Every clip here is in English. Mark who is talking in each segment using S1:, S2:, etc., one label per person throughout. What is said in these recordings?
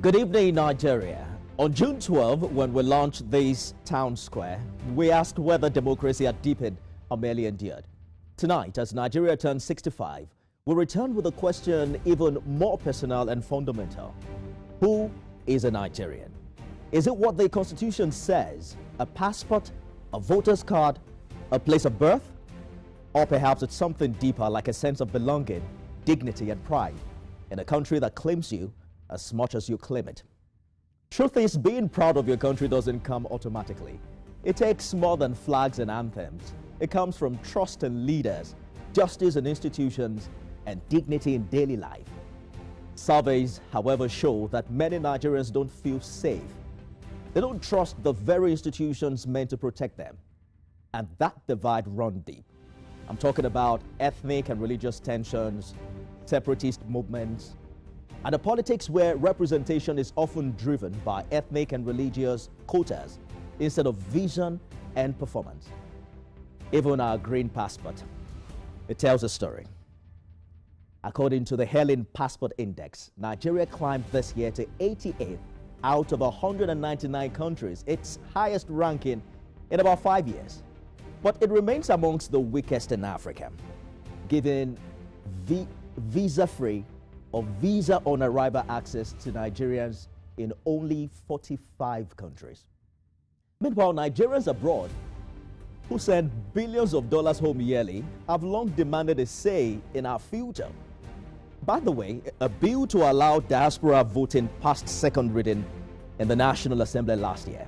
S1: Good evening, Nigeria. On June 12, when we launched this town square, we asked whether democracy had deepened or merely endured. Tonight, as Nigeria turns 65, we return with a question even more personal and fundamental. Who is a Nigerian? Is it what the Constitution says, a passport, a voter's card, a place of birth? Or perhaps it's something deeper, like a sense of belonging, dignity and pride in a country that claims you as much as you claim it. Truth is, being proud of your country doesn't come automatically. It takes more than flags and anthems. It comes from trust in leaders, justice in institutions, and dignity in daily life. Surveys, however, show that many Nigerians don't feel safe. They don't trust the very institutions meant to protect them. And that divide runs deep. I'm talking about ethnic and religious tensions, separatist movements, and a politics where representation is often driven by ethnic and religious quotas instead of vision and performance. Even our green passport, it tells a story. According to the Helen Passport Index, Nigeria climbed this year to 88th out of 199 countries, its highest ranking in about 5 years. But it remains amongst the weakest in Africa, giving visa-free or visa on arrival access to Nigerians in only 45 countries. Meanwhile, Nigerians abroad who send billions of dollars home yearly have long demanded a say in our future. By the way, a bill to allow diaspora voting passed second reading in the National Assembly last year,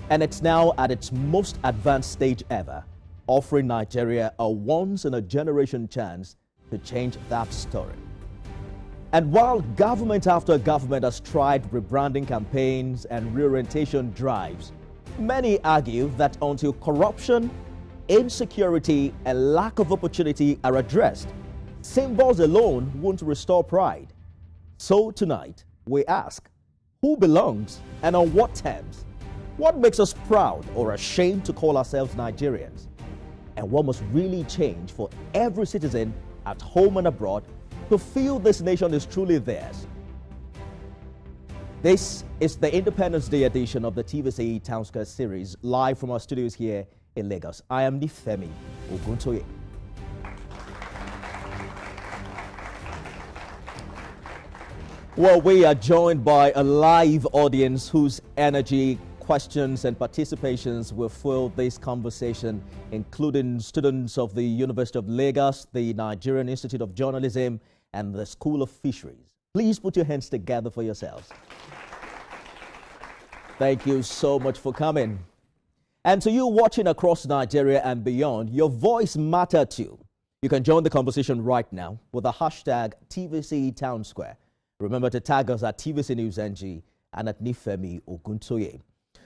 S1: and it's now at its most advanced stage ever, offering Nigeria a once-in-a-generation chance to change that story. And while government after government has tried rebranding campaigns and reorientation drives, many argue that until corruption, insecurity, and lack of opportunity are addressed, symbols alone won't restore pride. So tonight, we ask, who belongs and on what terms? What makes us proud or ashamed to call ourselves Nigerians? And what must really change for every citizen at home and abroad to feel this nation is truly theirs? This is the Independence Day edition of the TVC Town Square series, live from our studios here in Lagos. I am Nifemi Oguntoye. Well, we are joined by a live audience whose energy, questions and participations will fuel this conversation, including students of the University of Lagos, the Nigerian Institute of Journalism, and the School of Fisheries. Please put your hands together for yourselves. Thank you so much for coming. And to you watching across Nigeria and beyond, your voice matters too. You can join the conversation right now with the hashtag TVC Town Square. Remember to tag us at TVC News NG and at Nifemi Oguntoye.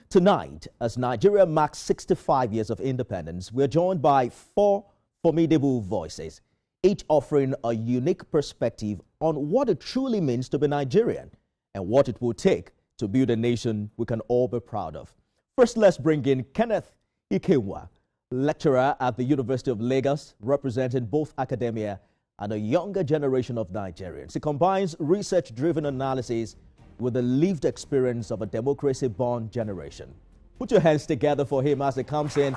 S1: Tonight, as Nigeria marks 65 years of independence, we're joined by 4 formidable voices, each offering a unique perspective on what it truly means to be Nigerian and what it will take to build a nation we can all be proud of. First, let's bring in Kenneth Ikenwa, lecturer at the University of Lagos, representing both academia and a younger generation of Nigerians. He combines research-driven analysis with the lived experience of a democracy-born generation. Put your hands together for him as he comes in.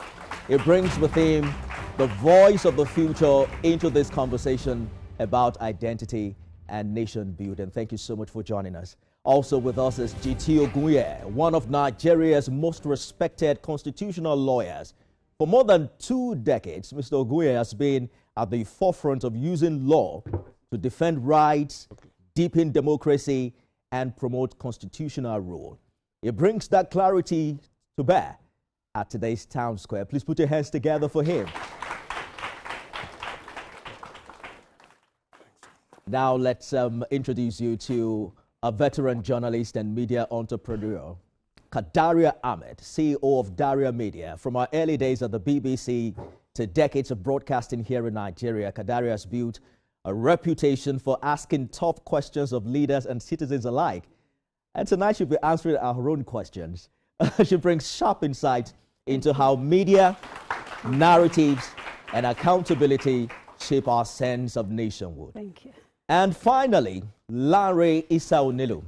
S1: He brings with him the voice of the future into this conversation about identity and nation building. Thank you so much for joining us. Also with us is GT Ogunye, one of Nigeria's most respected constitutional lawyers. For more than 2 decades, Mr. Ogunye has been at the forefront of using law to defend rights, deepen democracy, and promote constitutional rule. He brings that clarity to bear at today's Town Square. Please put your hands together for him. Now let's introduce you to a veteran journalist and media entrepreneur, Kadaria Ahmed, CEO of Daria Media. From our early days at the BBC to decades of broadcasting here in Nigeria, Kadaria has built a reputation for asking tough questions of leaders and citizens alike. And tonight she'll be answering our own questions. She brings sharp insight into how media, narratives, and accountability shape our sense of nationhood.
S2: Thank you.
S1: And finally, Lanre Isaonilu,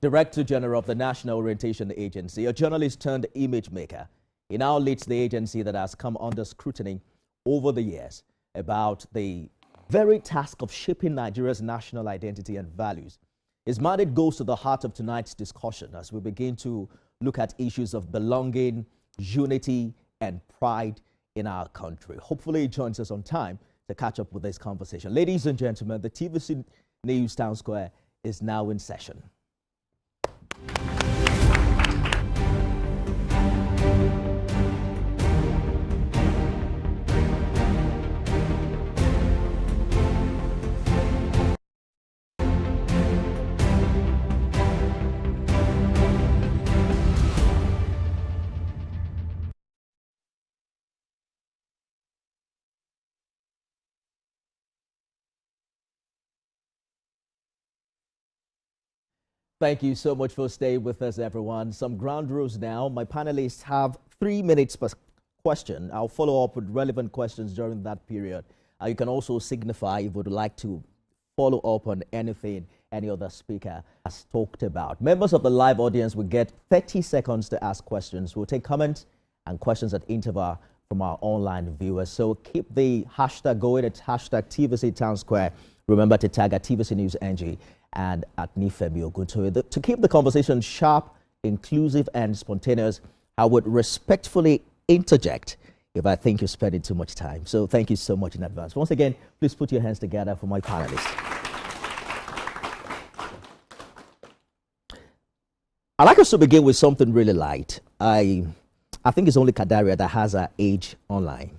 S1: Director General of the National Orientation Agency, a journalist turned image maker. He now leads the agency that has come under scrutiny over the years about the very task of shaping Nigeria's national identity and values. His mandate goes to the heart of tonight's discussion as we begin to look at issues of belonging, unity, and pride in our country. Hopefully, he joins us on time to catch up with this conversation. Ladies and gentlemen, the TVC News Town Square is now in session. Thank you so much for staying with us, everyone. Some ground rules now. My panelists have 3 minutes per question. I'll follow up with relevant questions during that period. You can also signify if you would like to follow up on anything any other speaker has talked about. Members of the live audience will get 30 seconds to ask questions. We'll take comments and questions at interval from our online viewers. So keep the hashtag going. It's hashtag TVC Town Square. Remember to tag at TVC News NG and at Nifemi Oguntoye. To keep the conversation sharp, inclusive, and spontaneous, I would respectfully interject if I think you're spending too much time. So thank you so much in advance. Once again, please put your hands together for my panelists. I'd like us to begin with something really light. I think it's only Kadaria that has her age online.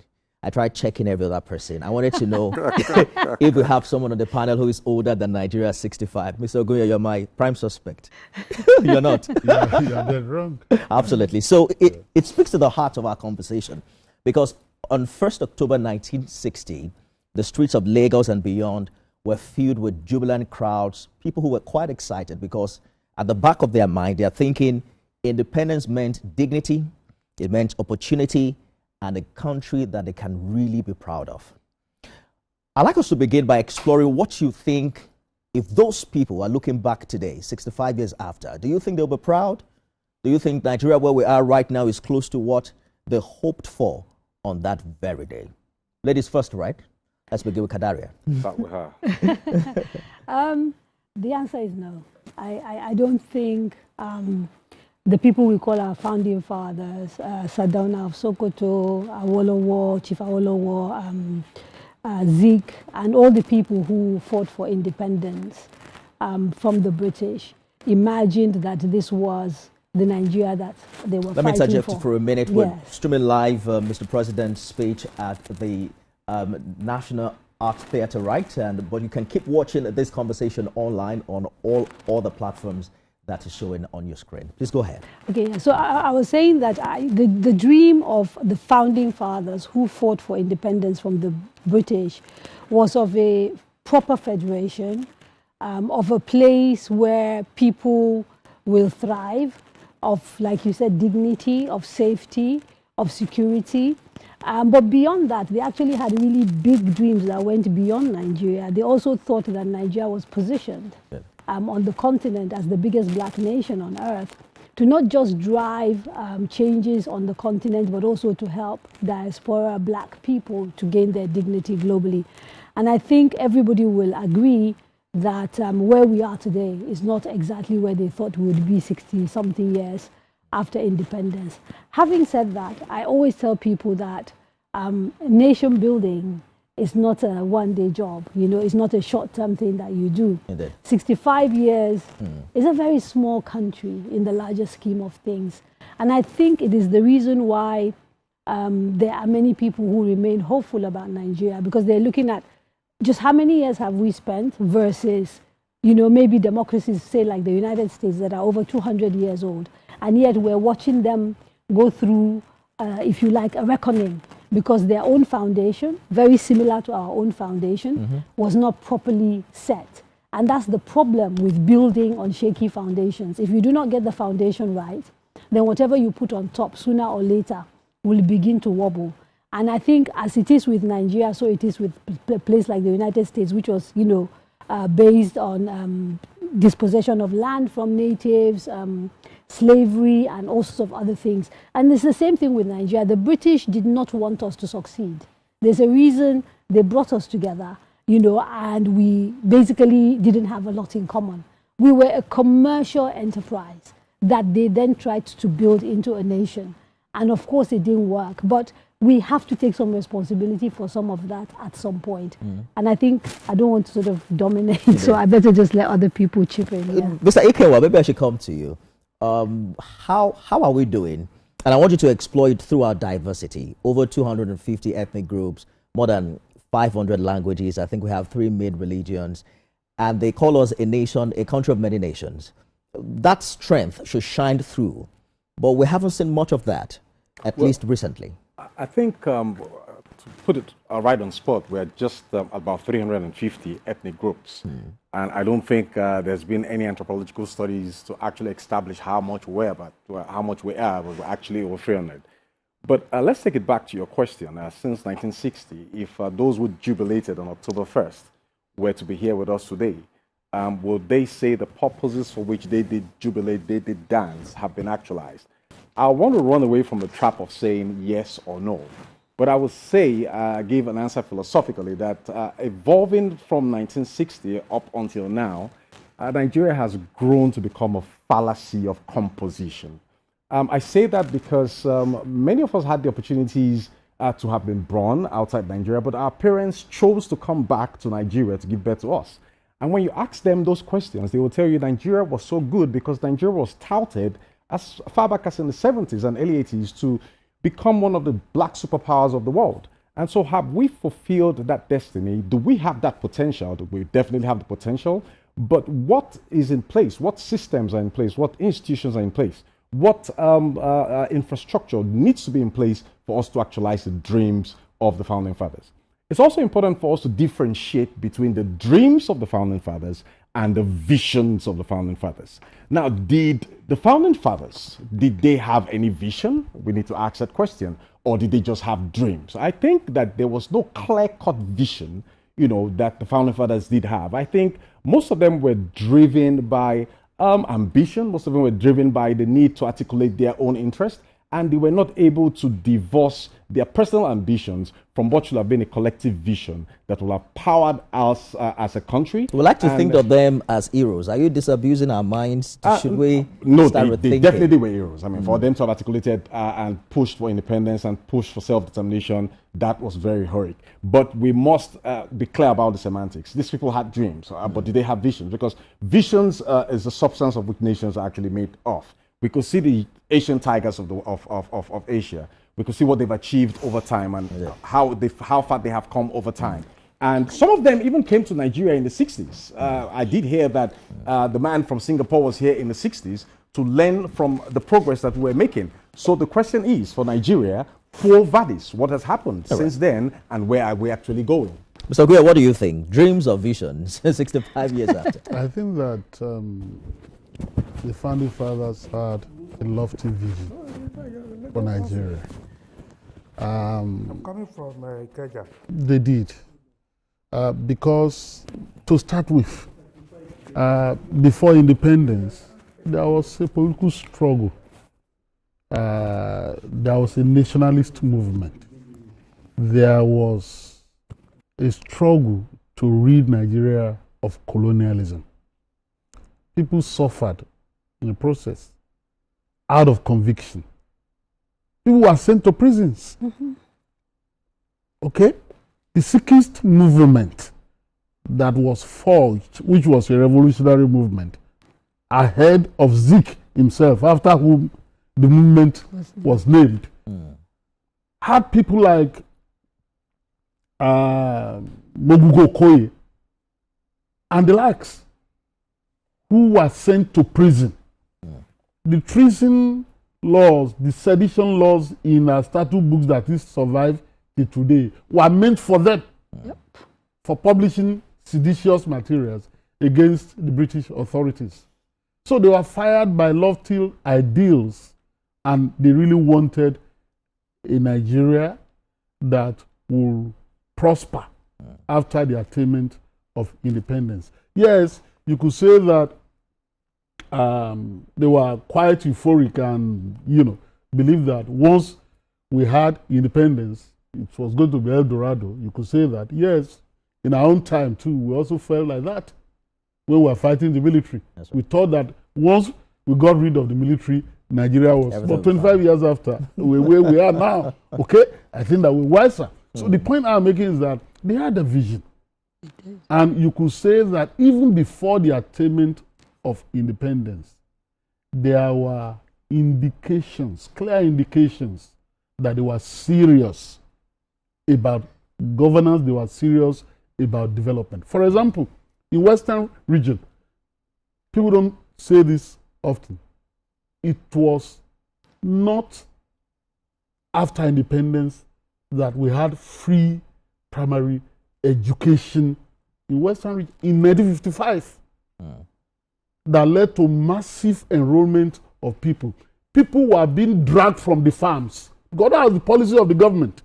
S1: I tried checking every other person. I wanted to know if we have someone on the panel who is older than Nigeria 65. Mr. Ogunye, you're my prime suspect. You're not.
S2: You're dead wrong.
S1: Absolutely. So it speaks to the heart of our conversation because on 1st October 1960, the streets of Lagos and beyond were filled with jubilant crowds, people who were quite excited because at the back of their mind, they are thinking independence meant dignity, it meant opportunity, and a country that they can really be proud of. I'd like us to begin by exploring what you think if those people are looking back today, 65 years after. Do you think they'll be proud? Do you think Nigeria, where we are right now, is close to what they hoped for on that very day? Ladies first, right? Let's begin with Kadaria.
S2: Start with her.
S3: The answer is no. I don't think the people we call our founding fathers, Sardauna of Sokoto, Awolowo, Chief Awolowo, Zik, and all the people who fought for independence from the British, imagined that this was the Nigeria that they were fighting for.
S1: Let me interject for a minute. Yes. We're streaming live Mr. President's speech at the National Art Theatre, right? But you can keep watching this conversation online on all the platforms that is showing on your screen. Please go ahead. Okay,
S3: so I was saying that the dream of the founding fathers who fought for independence from the British was of a proper federation, of a place where people will thrive, of, like you said, dignity, of safety, of security. But beyond that, they actually had really big dreams that went beyond Nigeria. They also thought that Nigeria was positioned on the continent as the biggest black nation on earth, to not just drive changes on the continent, but also to help diaspora black people to gain their dignity globally. And I think everybody will agree that where we are today is not exactly where they thought we would be 60-something years after independence. Having said that, I always tell people that nation building is not a one-day job. You know, it's not a short-term thing that you do.
S1: Indeed.
S3: 65 years is a very small country in the larger scheme of things. And I think it is the reason why there are many people who remain hopeful about Nigeria, because they're looking at just how many years have we spent versus, you know, maybe democracies, say like the United States, that are over 200 years old. And yet we're watching them go through, if you like, a reckoning, because their own foundation, very similar to our own foundation, was not properly set. And that's the problem with building on shaky foundations. If you do not get the foundation right, then whatever you put on top, sooner or later, will begin to wobble. And I think as it is with Nigeria, so it is with a place like the United States, which was, you know, based on dispossession of land from natives, slavery, and all sorts of other things. And it's the same thing with Nigeria. The British did not want us to succeed. There's a reason they brought us together, you know, and we basically didn't have a lot in common. We were a commercial enterprise that they then tried to build into a nation. And of course, it didn't work. But we have to take some responsibility for some of that at some point. And I think I don't want to sort of dominate, so I better just let other people chip in. Yeah.
S1: Mr. Ikewa, maybe I should come to you. How are we doing? And I want you to exploit through our diversity. Over 250 ethnic groups, more than 500 languages. I think we have 3 main religions. And they call us a nation, a country of many nations. That strength should shine through. But we haven't seen much of that, at least recently.
S2: I think, to put it right on spot, we're just about 350 ethnic groups. And I don't think there's been any anthropological studies to actually establish how much we are, but we're actually over 300. But let's take it back to your question. Since 1960, if those who jubilated on October 1st were to be here with us today, would they say the purposes for which they did jubilate, they did dance, have been actualized? I want to run away from the trap of saying yes or no. But I would say, give an answer philosophically, that evolving from 1960 up until now, Nigeria has grown to become a fallacy of composition. I say that because many of us had the opportunities to have been born outside Nigeria, but our parents chose to come back to Nigeria to give birth to us. And when you ask them those questions, they will tell you Nigeria was so good because Nigeria was touted as far back as in the 70s and early 80s to become one of the black superpowers of the world. And so have we fulfilled that destiny? Do we have that potential? Do we definitely have the potential? But what is in place? What systems are in place? What institutions are in place? What infrastructure needs to be in place for us to actualize the dreams of the Founding Fathers? It's also important for us to differentiate between the dreams of the Founding Fathers and the visions of the Founding Fathers. Now, did the Founding Fathers, did they have any vision? We need to ask that question. Or did they just have dreams? I think that there was no clear-cut vision, you know, that the Founding Fathers did have. I think most of them were driven by ambition. Most of them were driven by the need to articulate their own interest. And they were not able to divorce their personal ambitions from what should have been a collective vision that will have powered us as a country.
S1: We like to think of them as heroes. Are you disabusing our minds? Should we
S2: No,
S1: start
S2: they definitely were heroes. I mean, for them to have articulated and pushed for independence and pushed for self-determination, that was very heroic. But we must be clear about the semantics. These people had dreams, but did they have visions? Because visions is the substance of which nations are actually made of. We could see the Asian tigers of Asia. We could see what they've achieved over time and how far they have come over time. And some of them even came to Nigeria in the 60s. I did hear that the man from Singapore was here in the 60s to learn from the progress that we're making. So the question is, for Nigeria, quo vadis, what has happened since then and where are we actually going?
S1: Mr. Oguya, what do you think? Dreams or visions 65 years after?
S4: I think that the Founding Fathers had a lofty vision for Nigeria.
S5: I'm coming from Ikeja.
S4: They did. Because, to start with, before independence, there was a political struggle. There was a nationalist movement. There was a struggle to rid Nigeria of colonialism. People suffered in the process out of conviction. People were sent to prisons. Okay? The Sikhist movement that was forged, which was a revolutionary movement, ahead of Zik himself, after whom the movement was named, had people like Mobugo Okoye and the likes, who were sent to prison. The treason laws, the sedition laws in our statute books that is survived till today were meant for them, for publishing seditious materials against the British authorities. So they were fired by lofty ideals, and they really wanted a Nigeria that will prosper after the attainment of independence. Yes, you could say that they were quite euphoric and, believed that once we had independence, it was going to be El Dorado. You could say that, yes, in our own time too, we also felt like that when we were fighting the military. Right. We thought that once we got rid of the military, Nigeria was. But 25 years after, where we are now, okay, I think that we're wiser. So the point I'm making is that they had a vision. And you could say that even before the attainment of independence, there were indications, clear indications, that they were serious about governance, they were serious about development. For example, in Western region, people don't say this often. It was not after independence that we had free primary education in Western region in 1955 that led to massive enrollment of people. People were being dragged from the farms. God has the policy of the government.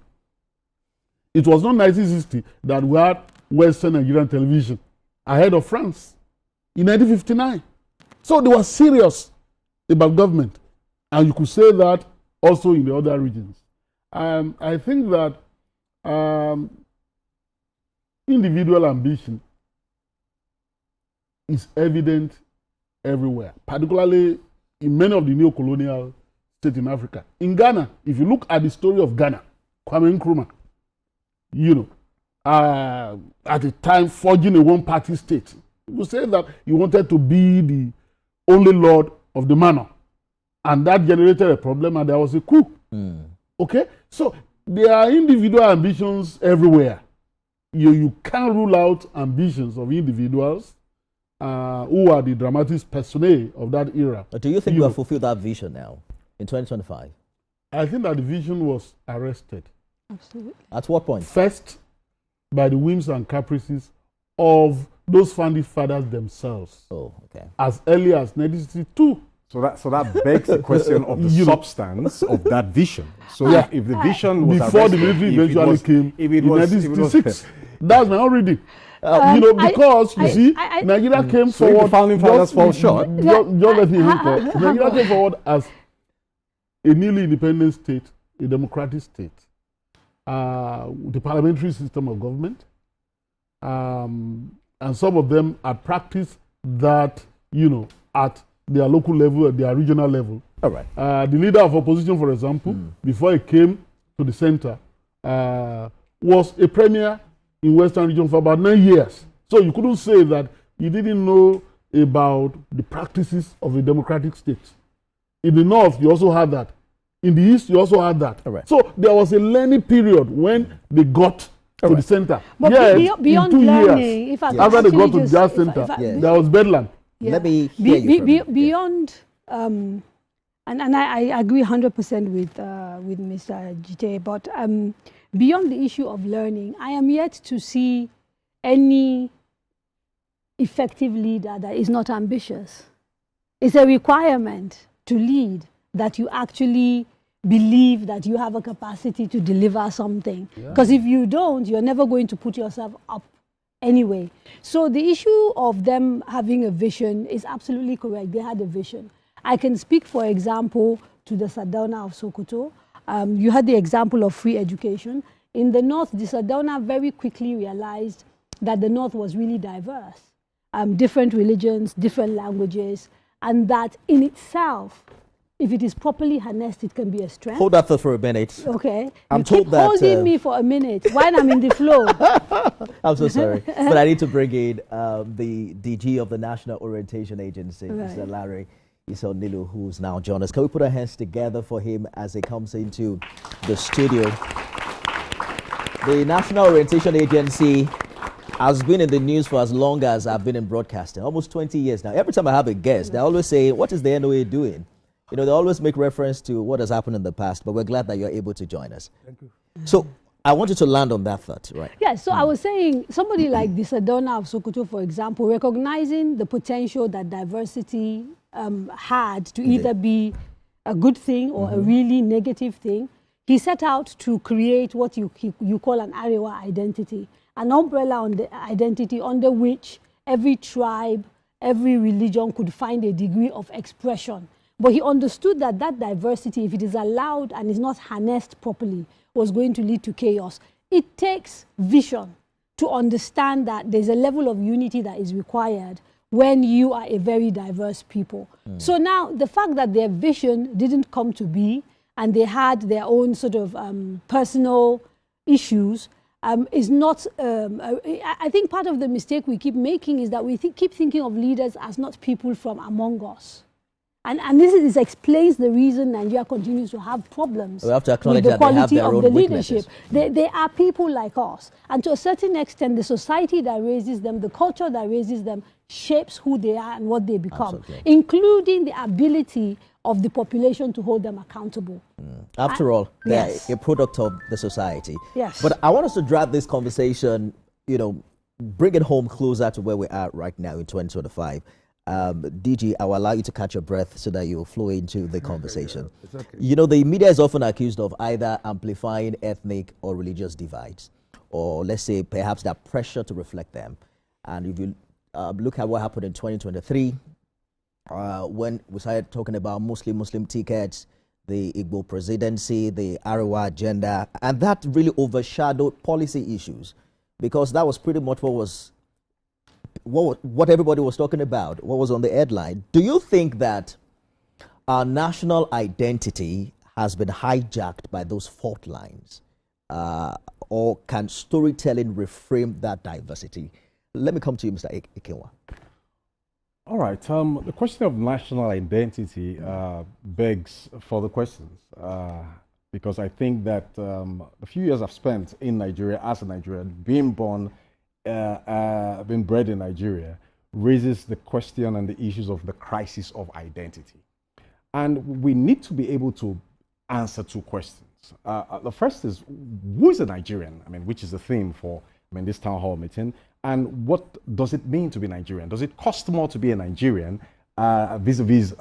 S4: It was not 1960 that we had Western Nigerian television ahead of France in 1959. So they were serious about government. And you could say that also in the other regions. I think that individual ambition is evident everywhere, particularly in many of the neo-colonial states in Africa. In Ghana, if you look at the story of Ghana, Kwame Nkrumah, at the time forging a one-party state, you say that he wanted to be the only lord of the manor. And that generated a problem, and there was a coup. Okay? So there are individual ambitions everywhere. You can't rule out ambitions of individuals who are the dramatis personae of that era.
S1: But do you think we have fulfilled that vision now in 2025?
S4: I think that the vision was arrested.
S3: Absolutely.
S1: At what point?
S4: First, by the whims and caprices of those founding fathers themselves.
S1: Oh, okay.
S4: As early as 1962.
S2: So that begs the question of the substance of that vision. So if the vision was
S4: before
S2: arrested,
S4: the military eventually came in 1966, that's my own reading. Because Nigeria came forward.
S2: The founding fathers fall short.
S4: Just let me Nigeria came forward as a newly independent state, a democratic state, the parliamentary system of government, and some of them had practiced that, at their local level, at their regional level.
S1: All right.
S4: The leader of opposition, for example, before he came to the center, was a premier in Western region for about 9 years. So you couldn't say that you didn't know about the practices of a democratic state. In the north, you also had that. In the east, you also had that.
S1: All right.
S4: So there was a learning period when they got to the center.
S3: But beyond learning,
S4: years, after they got to the center, there was bedlam.
S1: Yeah. Let me hear you
S3: beyond, and I agree 100% with Mr. Jite, but beyond the issue of learning, I am yet to see any effective leader that is not ambitious. It's a requirement to lead that you actually believe that you have a capacity to deliver something. Because if you don't, you're never going to put yourself up anyway. So the issue of them having a vision is absolutely correct. They had a vision. I can speak, for example, to the Sardauna of Sokoto. You had the example of free education. In the North, the Sardauna very quickly realized that the North was really diverse. Different religions, different languages, and that in itself, if it is properly harnessed, it can be a strength.
S1: Hold that thought for a minute.
S3: Okay.
S1: I'm
S3: you
S1: told
S3: keep
S1: that,
S3: holding me for a minute while I'm in the flow.
S1: I'm so sorry. But I need to bring in the DG of the National Orientation Agency, Mr. Larry Isonilu, who's now joined us. Can we put our hands together for him as he comes into the studio? The National Orientation Agency has been in the news for as long as I've been in broadcasting, almost 20 years now. Every time I have a guest, they always say, what is the NOA doing? They always make reference to what has happened in the past, but we're glad that you're able to join us. Thank you. So I want you to land on that thought, right?
S3: Yeah, so I was saying, somebody like the Sardauna of Sokoto, for example, recognizing the potential that diversity had to either be a good thing or a really negative thing, he set out to create what you call an Arewa identity, an umbrella on the identity under which every tribe, every religion could find a degree of expression. But he understood that that diversity, if it is allowed and is not harnessed properly, was going to lead to chaos. It takes vision to understand that there's a level of unity that is required when you are a very diverse people. So now the fact that their vision didn't come to be and they had their own sort of personal issues is not, I think part of the mistake we keep making is that we keep thinking of leaders as not people from among us. And this explains the reason Nigeria continues to have problems
S1: We have to acknowledge
S3: with the
S1: that they have
S3: quality
S1: their
S3: of
S1: own
S3: the
S1: weaknesses.
S3: leadership. They are people like us. And to a certain extent, the society that raises them, the culture that raises them, shapes who they are and what they become,
S1: Absolutely.
S3: including the ability of the population to hold them accountable.
S1: After all, they're
S3: yes.
S1: a product of the society.
S3: Yes.
S1: But I want us to drive this conversation, bring it home closer to where we are right now in 2025. DG, I will allow you to catch your breath so that you'll flow into the conversation.
S5: It's okay.
S1: The media is often accused of either amplifying ethnic or religious divides, or let's say perhaps that pressure to reflect them. And if you look at what happened in 2023, when we started talking about Muslim tickets, the Igbo presidency, the Arewa agenda, and that really overshadowed policy issues, because that was pretty much what everybody was talking about, what was on the headline. Do you think that our national identity has been hijacked by those fault lines? Or can storytelling reframe that diversity? Let me come to you, Mr. Ikenwa.
S2: All right. The question of national identity begs further questions because I think that the few years I've spent in Nigeria as a Nigerian, being born, being bred in Nigeria, raises the question and the issues of the crisis of identity. And we need to be able to answer two questions. The first is, who is a Nigerian? Which is the theme for this town hall meeting. And what does it mean to be Nigerian? Does it cost more to be a Nigerian vis-a-vis,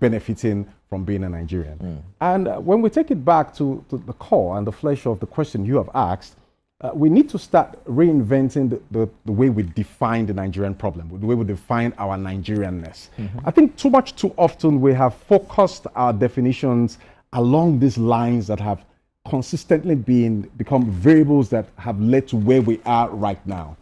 S2: benefiting from being a Nigerian? And when we take it back to the core and the flesh of the question you have asked, we need to start reinventing the way we define the Nigerian problem, the way we define our Nigerianness. I think too often we have focused our definitions along these lines that have consistently become variables that have led to where we are right now.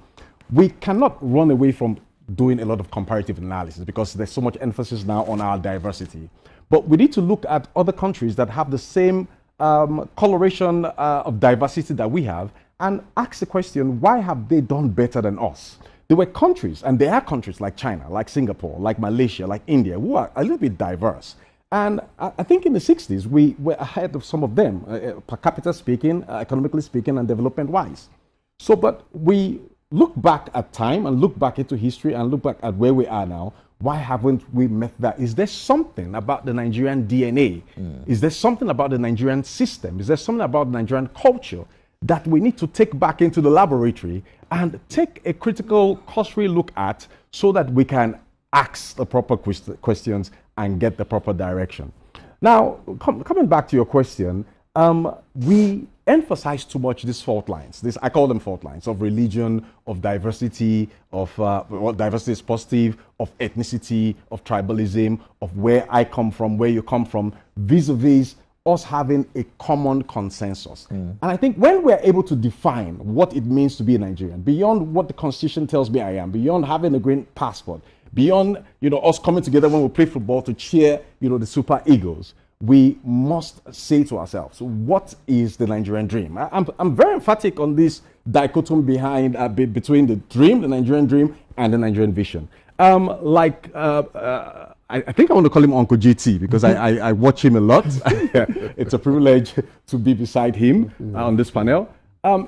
S2: We cannot run away from doing a lot of comparative analysis because there's so much emphasis now on our diversity. But we need to look at other countries that have the same coloration of diversity that we have and ask the question, why have they done better than us? There were countries, and there are countries like China, like Singapore, like Malaysia, like India, who are a little bit diverse. And I think in the 60s, we were ahead of some of them, per capita speaking, economically speaking, and development-wise. So, but we look back at time and look back into history and look back at where we are now. Why haven't we met that? Is there something about the Nigerian DNA? Is there something about the Nigerian system? Is there something about the Nigerian culture that we need to take back into the laboratory and take a critical, cursory look at so that we can ask the proper questions and get the proper direction? Now, coming back to your question, we emphasize too much these fault lines. I call them fault lines of religion, of diversity, of diversity is positive, of ethnicity, of tribalism, of where I come from, where you come from, vis-a-vis us having a common consensus. And I think when we're able to define what it means to be a Nigerian, beyond what the Constitution tells me I am, beyond having a green passport, beyond us coming together when we play football to cheer the Super Eagles, we must say to ourselves, what is the Nigerian dream? I'm very emphatic on this dichotomy between the dream, the Nigerian dream, and the Nigerian vision. I think I want to call him Uncle GT because I watch him a lot. It's a privilege to be beside him on this panel.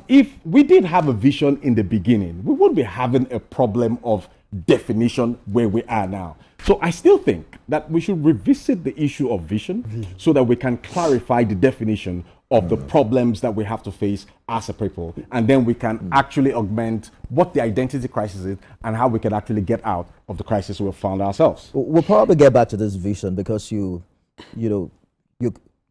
S2: If we did have a vision in the beginning, we wouldn't be having a problem of definition where we are now. So I still think that we should revisit the issue of vision so that we can clarify the definition of the problems that we have to face as a people. And then we can actually augment what the identity crisis is and how we can actually get out of the crisis we've found ourselves.
S1: We'll probably get back to this vision because you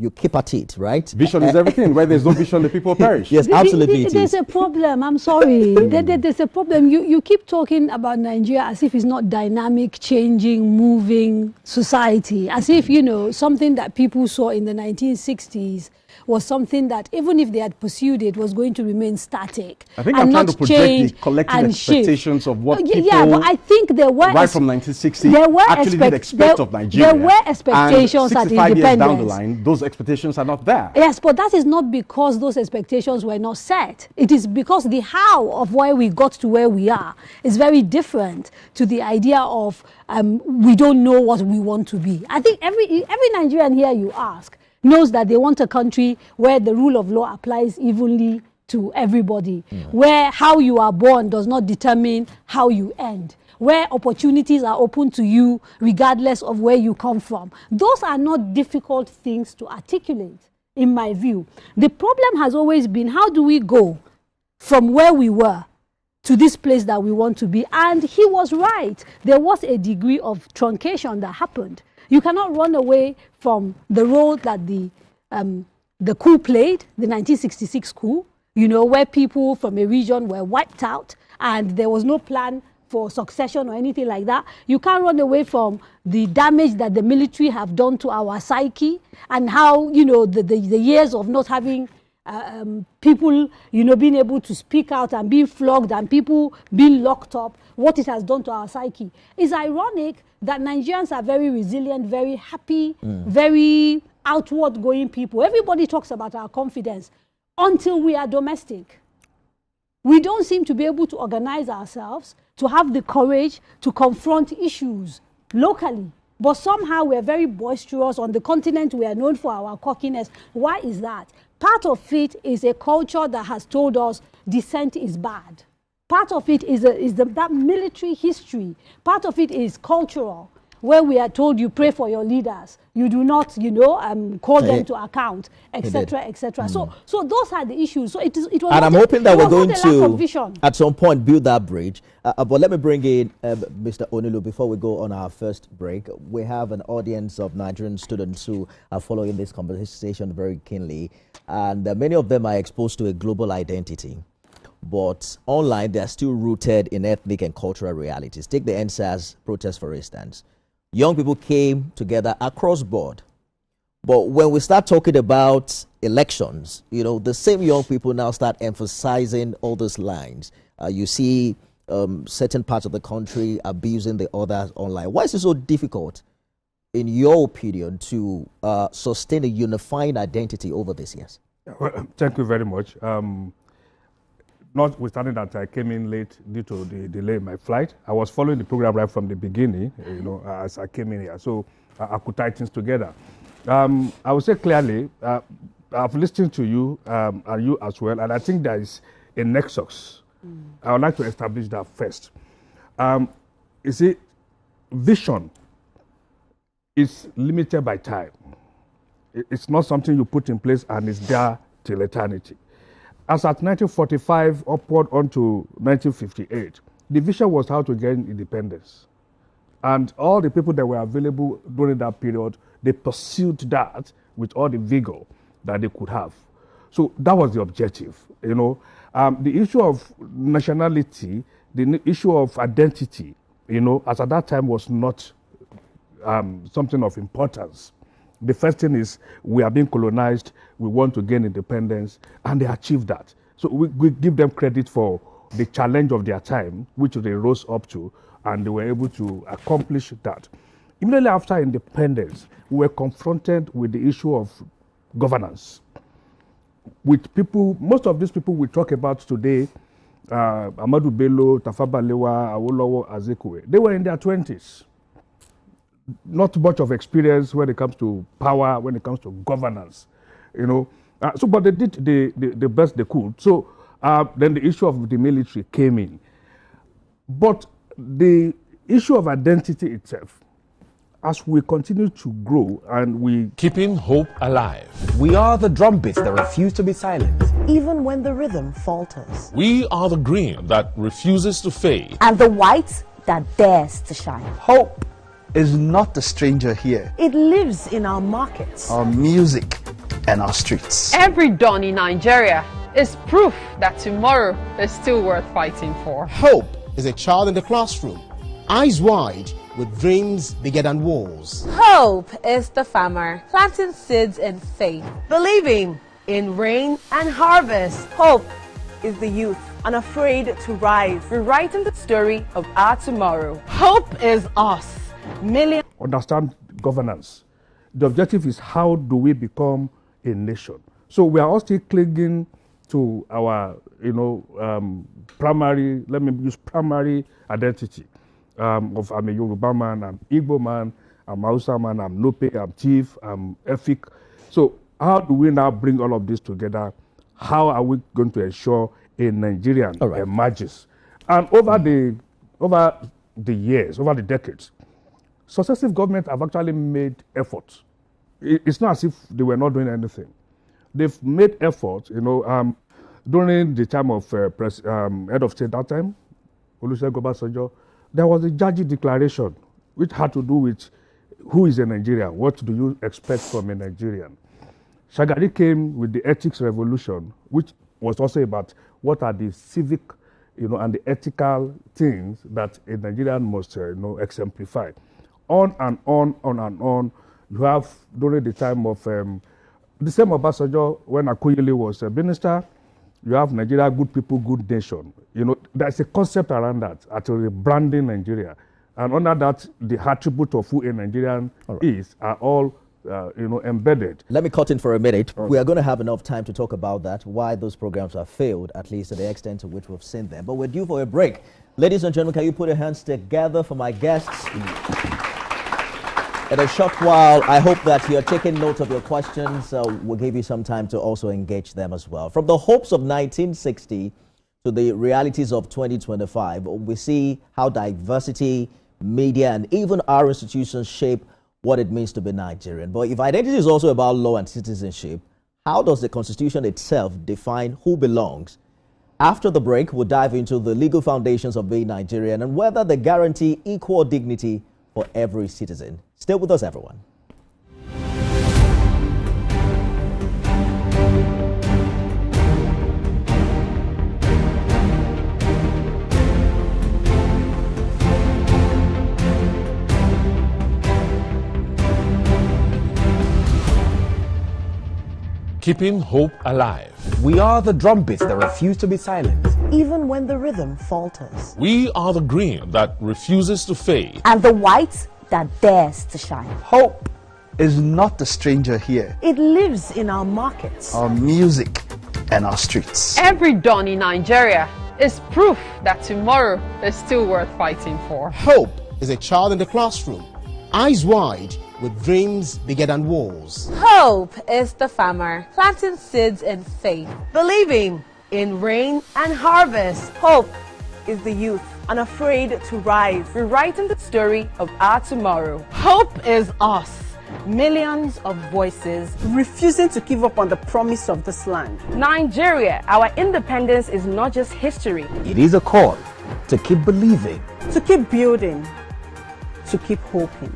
S1: you keep at it, right?
S2: Vision is everything. Where there's no vision, the people perish.
S1: Yes, absolutely.
S3: There's a problem. I'm sorry. There's a problem. You keep talking about Nigeria as if it's not dynamic, changing, moving society. As if, you know, something that people saw in the 1960s was something that, even if they had pursued it, was going to remain static.
S2: I think
S3: and
S2: I'm trying
S3: not
S2: to project
S3: change
S2: the collective
S3: and
S2: expectations
S3: shift.
S2: of what people,
S3: Yeah, but I think there were
S2: right from 1960,
S3: there were
S2: actually did expect of Nigeria.
S3: There were expectations
S2: and
S3: at
S2: 65 years
S3: independence.
S2: down the line, those expectations are not there.
S3: Yes, but that is not because those expectations were not set. It is because the how of why we got to where we are is very different to the idea of we don't know what we want to be. I think every Nigerian here you ask knows that they want a country where the rule of law applies evenly to everybody, where how you are born does not determine how you end, where opportunities are open to you regardless of where you come from. Those are not difficult things to articulate, in my view. The problem has always been, how do we go from where we were to this place that we want to be? And he was right. There was a degree of truncation that happened. You cannot run away from the role that the coup played, the 1966 coup, you know, where people from a region were wiped out and there was no plan for succession or anything like that. You can't run away from the damage that the military have done to our psyche and how, you know, the years of not having people, you know, being able to speak out and being flogged and people being locked up, what it has done to our psyche. It's ironic that Nigerians are very resilient, very happy, very outward going people. Everybody talks about our confidence until we are domestic. We don't seem to be able to organize ourselves, to have the courage to confront issues locally. But somehow we're very boisterous. On the continent, we are known for our cockiness. Why is that? Part of it is a culture that has told us dissent is bad. Part of it is that military history. Part of it is cultural, where we are told you pray for your leaders. You do not, you know, call them to account, etc., etc. So those are the issues. So it was.
S1: And I'm hoping that we're going
S3: to,
S1: at some point, build that bridge. But let me bring in Mr. Onilu before we go on our first break. We have an audience of Nigerian students who are following this conversation very keenly, and many of them are exposed to a global identity. But online, they're still rooted in ethnic and cultural realities. Take the NSAS protest, for instance. Young people came together across board. But when we start talking about elections, you know, the same young people now start emphasizing all those lines. You see certain parts of the country abusing the others online. Why is it so difficult, in your opinion, to sustain a unifying identity over these years?
S5: Well, thank you very much. Notwithstanding that I came in late due to the delay in my flight, I was following the program right from the beginning, you know, as I came in here. So I could tie things together. I would say clearly, I've listened to you and you as well, and I think there is a nexus. I would like to establish that first. You see, vision is limited by time. It's not something you put in place and it's there till eternity. As at 1945 upward onto 1958, the vision was how to gain independence. And all the people that were available during that period, they pursued that with all the vigor that they could have. So that was the objective, you know. The issue of nationality, the issue of identity, you know, as at that time was not something of importance. The first thing is we are being colonized, we want to gain independence, and they achieved that. So we give them credit for the challenge of their time, which they rose up to, and they were able to accomplish that. Immediately after independence, we were confronted with the issue of governance. With people, most of these people we talk about today, Ahmadu Bello, Tafawa Balewa, Awolowo, Azikiwe, they were in their 20s. Not much of experience when it comes to power, when it comes to governance, you know. But they did the best they could. So then the issue of the military came in. But the issue of identity itself, as we continue to grow and we...
S6: Keeping hope alive.
S7: We are the drumbeats that refuse to be silent, even when the rhythm falters.
S6: We are the green that refuses to fade.
S8: And the white that dares to shine.
S7: Hope is not a stranger here.
S6: It lives in our markets,
S7: Our music and our streets.
S8: Every dawn in Nigeria is proof that tomorrow is still worth fighting for.
S9: Hope is a child in the classroom, eyes wide, with dreams bigger than walls.
S10: Hope is the farmer planting seeds in faith.
S6: believing in rain and harvest.
S10: Hope is the youth
S6: Unafraid to rise,
S10: rewriting the story of our tomorrow.
S6: hope is us. Millions
S5: Understand governance. The objective is how do we become a nation. So we are all still clinging to our, primary, let me use primary identity of I'm a Yoruba man, I'm Igbo man, I'm Hausa man, I'm Lope, I'm Chief, I'm Efik. So how do we now bring all of this together? How are we going to ensure a Nigerian emerges? And over the years, over the decades, successive governments have actually made efforts. It's not as if they were not doing anything. They've made efforts, during the time of head of state that time, Olusegun Obasanjo, there was a Jaji declaration which had to do with who is a Nigerian, what do you expect from a Nigerian. Shagari came with the ethics revolution, which was also about what are the civic, and the ethical things that a Nigerian must, exemplify. On and on, on and on. You have, during the time of the same Obasanjo, when Akuyele was a minister, you have Nigeria, good people, good nation. There's a concept around that, actually branding Nigeria. And under that, the attribute of who a Nigerian is are all embedded.
S1: Let me cut in for a minute. We are going to have enough time to talk about that, why those programs have failed, at least to the extent to which we've seen them. But we're due for a break. Ladies and gentlemen, can you put your hands together for my guests? In a short while, I hope that you're taking note of your questions. We'll give you some time to also engage them as well. From the hopes of 1960 to the realities of 2025, we see how diversity, media, and even our institutions shape what it means to be Nigerian. But if identity is also about law and citizenship, how does the Constitution itself define who belongs? After the break, we'll dive into the legal foundations of being Nigerian and whether they guarantee equal dignity for every citizen. Stay with us, everyone.
S11: Keeping hope alive.
S7: We are the drumbeats that refuse to be silent.
S6: even when the rhythm falters.
S11: We are the green that refuses to fade.
S12: And the white that dares to shine.
S7: Hope is not a stranger here.
S6: It lives in our markets,
S7: Our music and our streets.
S8: Every dawn in Nigeria is proof that tomorrow is still worth fighting for.
S9: Hope is a child in the classroom, eyes wide, with dreams bigger than walls.
S10: Hope is the farmer planting seeds in faith.
S6: believing in rain and harvest.
S10: Hope is the youth
S6: Unafraid to rise,
S10: rewriting the story of our tomorrow.
S6: Hope is us. Millions of voices refusing to give up on the promise of this land.
S10: Nigeria, our independence is not just history.
S7: It is a call to keep believing.
S6: To keep building, to keep hoping.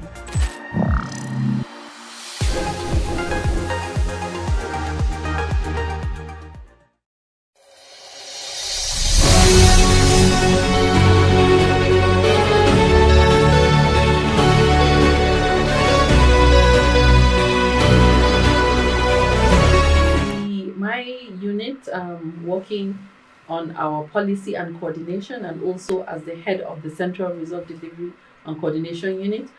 S13: Working on our policy and coordination, and also as the head of the Central Result Delivery and Coordination Unit,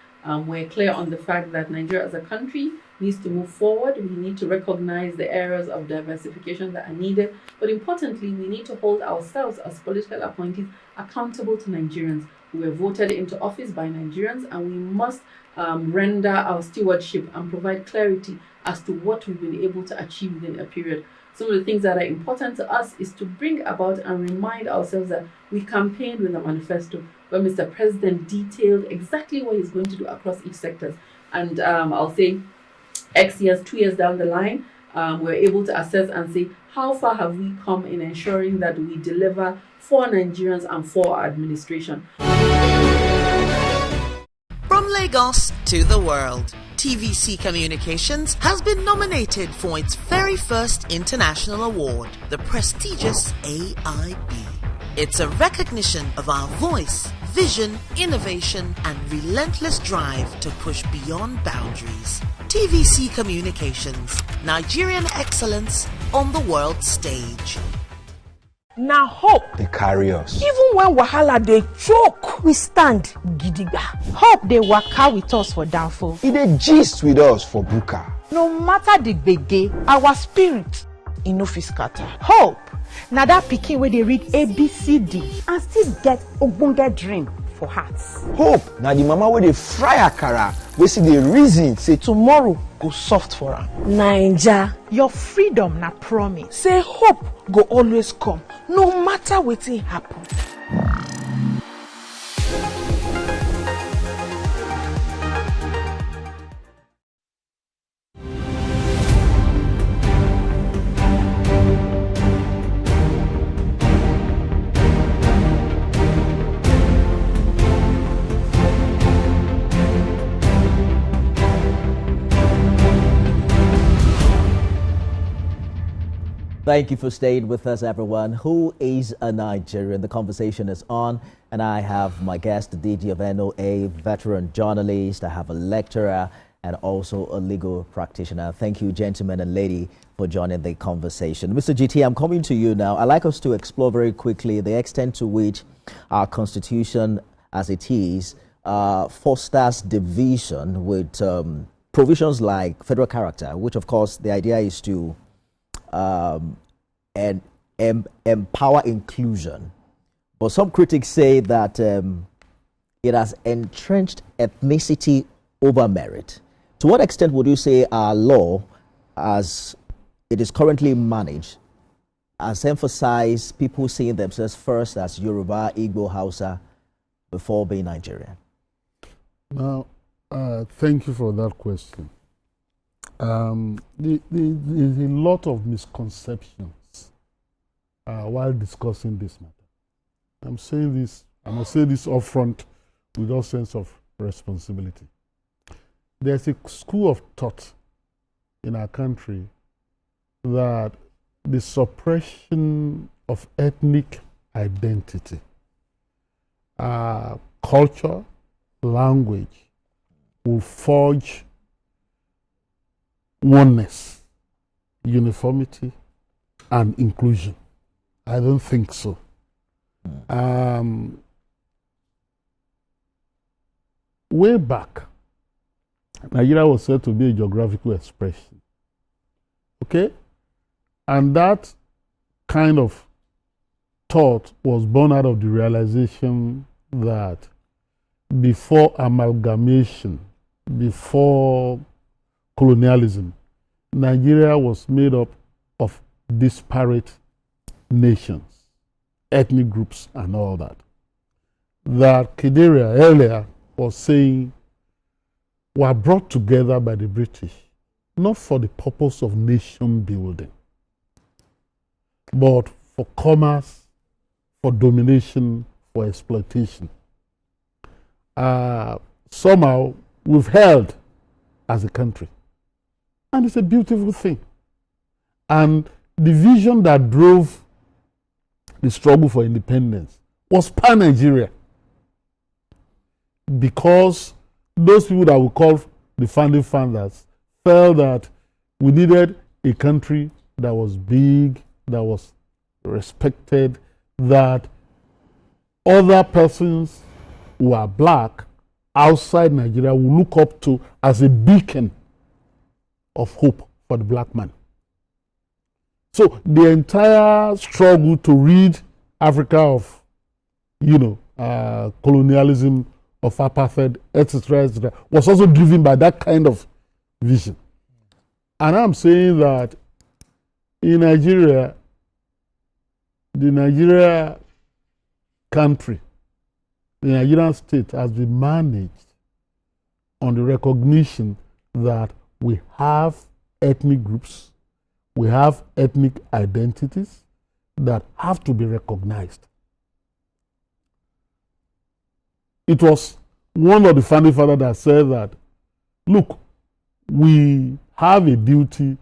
S13: we're clear on the fact that Nigeria as a country needs to move forward. We need to recognize the areas of diversification that are needed, but importantly, we need to hold ourselves as political appointees accountable to Nigerians. We were voted into office by Nigerians, and we must render our stewardship and provide clarity as to what we've been able to achieve within a period. Some of the things that are important to us is to bring about and remind ourselves that we campaigned with a manifesto where Mr. President detailed exactly what he's going to do across each sector. And I'll say X years, 2 years down the line, we're able to assess and say, how far have we come in ensuring that we deliver for Nigerians and for our administration?
S14: From From Lagos to the world, TVC Communications has been nominated for its very first international award, the prestigious AIB. It's a recognition of our voice, vision, innovation, and relentless drive to push beyond boundaries. TVC Communications, Nigerian excellence on the world stage.
S6: Now hope
S7: They carry us.
S6: even when wahala dey choke, we stand gidigba. Hope dey waka with us for downfall.
S7: He dey gist with us for buka.
S6: No matter the gbege, our spirit e no fit scatter. Hope na that pikin wey dey read ABCD and still get ogbonge dream for hearts.
S7: Hope na the mama wey dey fry akara wey still dey reason say
S6: Tomorrow go soft for am.
S3: Naija.
S6: Your freedom na promise. Say hope go always come, no matter wetin happen.
S1: Thank you for staying with us, everyone. Who is a Nigerian? The conversation is on, and I have my guest, the DG of NOA, veteran journalist. I have a lecturer and also a legal practitioner. Thank you, gentlemen and lady, for joining the conversation. Mr. GT, I'm coming to you now. I'd like us to explore very quickly the extent to which our constitution, as it is, fosters division with provisions like federal character, which, of course, the idea is to and empower inclusion. But some critics say that it has entrenched ethnicity over merit. To what extent would you say our law, as it is currently managed, has emphasized people seeing themselves first as Yoruba, Igbo, Hausa before being Nigerian?
S4: Now, thank you for that question. There's a lot of misconceptions while discussing this matter. I'm saying this, I must say this upfront with all sense of responsibility. There's a school of thought in our country that the suppression of ethnic identity, culture, language will forge oneness, uniformity, and inclusion. I don't think so. Way back, Nigeria was said to be a geographical expression. Okay? And that kind of thought was born out of the realization that before amalgamation, before colonialism, Nigeria was made up of disparate nations, ethnic groups, and all that. That Kideria earlier was saying were brought together by the British, not for the purpose of nation building, but for commerce, for domination, for exploitation. Somehow we've held as a country. And it's a beautiful thing. And the vision that drove the struggle for independence was pan-Nigeria. Because those people that we call the founding fathers felt that we needed a country that was big, that was respected, that other persons who are black outside Nigeria will look up to as a beacon of hope for the black man. So the entire struggle to rid Africa of, colonialism, of apartheid, etc., was also driven by that kind of vision. And I'm saying that in Nigeria, the Nigeria country, the Nigerian state has been managed on the recognition that we have ethnic groups, we have ethnic identities that have to be recognized. It was one of the founding fathers that said that, look, we have a duty